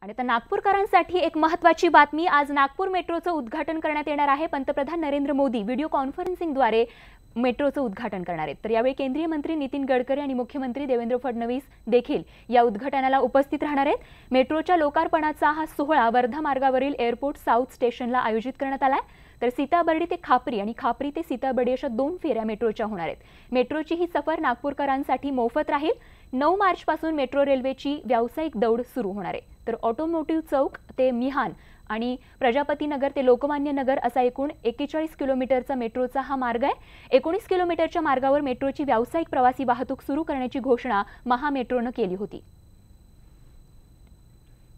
आणि आता नागपूरकरांसाठी एक महत्त्वाची बातमी। आज नागपूर मेट्रोचं उद्घाटन करण्यात येणार आहे। पंतप्रधान नरेंद्र मोदी व्हिडिओ कॉन्फरन्सिंगद्वारे मेट्रोचं उद्घाटन करणार आहेत। तर यावेळी केंद्रीय मंत्री नितीन गडकरी आणि मुख्यमंत्री देवेंद्र फडणवीस देखील या उद्घाटनाला उपस्थित राहणार आहेत। मेट्रोच्या लोकार्पणाचा हा सोहळा वर्धा मार्गावरील एअरपोर्ट साउथ स्टेशनला आयोजित करण्यात आला आहे। तर सीताबर्डी ते खापरी आणि खापरी ते सीताबर्डी अशा 2 फेऱ्या मेट्रोच्या होणार आहेत। मेट्रोची ही सफर नागपूरकरांसाठी मोफत राहील। 9 मार्च पासून मेट्रो रेल्वेची व्यावसायिक दौड सुरू होणार आहे। तर ऑटोमोटिव्ह चौक ते मिहान आणि प्रजापती नगर ते लोकमान्य नगर असा एकूण 41 किलोमीटरचा मेट्रोचा हा मार्ग आहे। 19 किलोमीटरच्या मार्गावर मेट्रोची व्यावसायिक प्रवासी वाहतूक सुरू करण्याची घोषणा महामेट्रोने केली होती।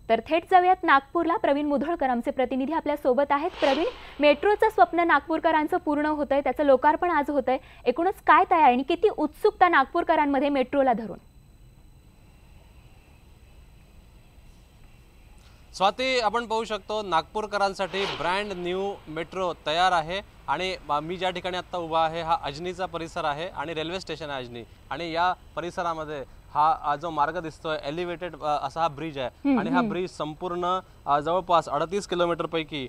तर थेट जाऊयात नागपूरला। प्रवीण मुधोळकर आमचे प्रतिनिधी आपल्या सोबत आहेत। प्रवीण, मेट्रोचं स्वप्न नागपूरकरांचं पूर्ण होतंय, त्याचं लोकार्पण आज होतंय। एकूणच काय तयारी आणि किती उत्सुकता नागपूरकरांमध्ये मेट्रोला धरून? स्वाती, आपण पाहू शकतो नागपूरकरांसाठी ब्रँड न्यू मेट्रो तयार आहे। आणि मी ज्या ठिकाणी आता उभा आहे हा अजनीचा परिसर आहे आणि रेल्वे स्टेशन आहे अजनी। आणि या परिसरामध्ये हा जो मार्ग दिसतोय एलिव्हेटेड असा हा ब्रिज आहे। आणि हा ब्रिज संपूर्ण जवळपास 38 किलोमीटर पैकी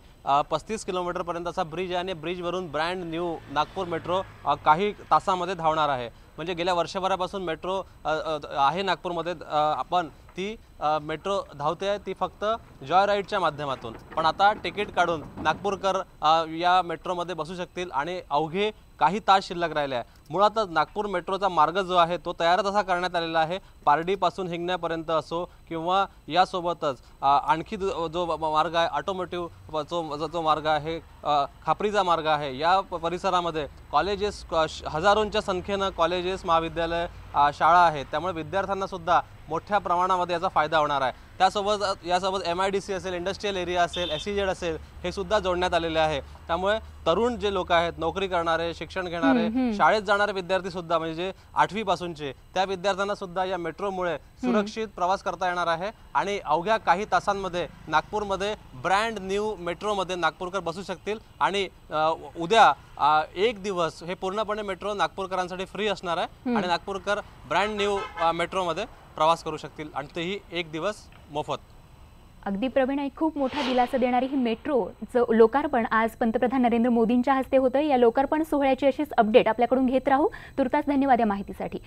35 किलोमीटर पर्यंतचा ब्रिज आहे। आणि ब्रिजवरून ब्रँड न्यू नागपूर मेट्रो काही तासामध्ये धावणार आहे। म्हणजे गेल्या वर्षभरापासून मेट्रो आहे नागपूरमध्ये, आपण ती मेट्रो धावते आहे ती फक्त जॉय राईडच्या माध्यमातून। पण आता तिकीट काढून नागपूरकर या मेट्रोमध्ये बसू शकतील आणि अवघे काही तास शिल्लक राहिले आहे। मुळातच नागपूर मेट्रोचा मार्ग जो आहे तो तयारच असा करण्यात आलेला आहे। पारडीपासून हिंगण्यापर्यंत असो किंवा यासोबतच आणखी जो मार्ग आहे ऑटोमोटिव्ह जो मार्ग आहे, खापरीचा मार्ग आहे, या परिसरामध्ये कॉलेजेस हजारोंच्या संख्येने कॉलेजेस महाविद्यालय शाळा आहेत। त्यामुळे विद्यार्थ्यांना सुद्धा मोठ्या प्रमाणामध्ये याचा फायदा होणार आहे। त्यासोबत यासोबत MIDC असेल, इंडस्ट्रियल एरिया असेल, SEZ असेल, हे सुद्धा जोडण्यात आलेले आहे। त्यामुळे तरुण जे लोक आहेत, नोकरी करणारे, शिक्षण घेणारे, शाळेत जाणारे विद्यार्थी सुद्धा म्हणजे 8वी पासूनचे त्या विद्यार्थ्यांना सुद्धा या मेट्रोमुळे सुरक्षित प्रवास करता येणार आहे। आणि अवघ्या काही तासांमध्ये नागपूरमध्ये ब्रँड न्यू मेट्रोमध्ये नागपूरकर बसू शकतील। आणि उद्या एक दिवस हे पूर्णपणे मेट्रो नागपूरकरांसाठी फ्री असणार आहे आणि नागपूरकर ब्रँड न्यू मेट्रोमध्ये प्रवास करू शकतील आणि तेही एक दिवस मोफत। अगदी प्रवीण, एक खूप मोठा दिलासा देणारी ही मेट्रोचं लोकार्पण आज पंतप्रधान नरेंद्र मोदींच्या हस्ते होतं। या लोकार्पण सोहळ्याची अशीच अपडेट आपल्याकडून घेत राहू। तुर्तास धन्यवाद या माहितीसाठी।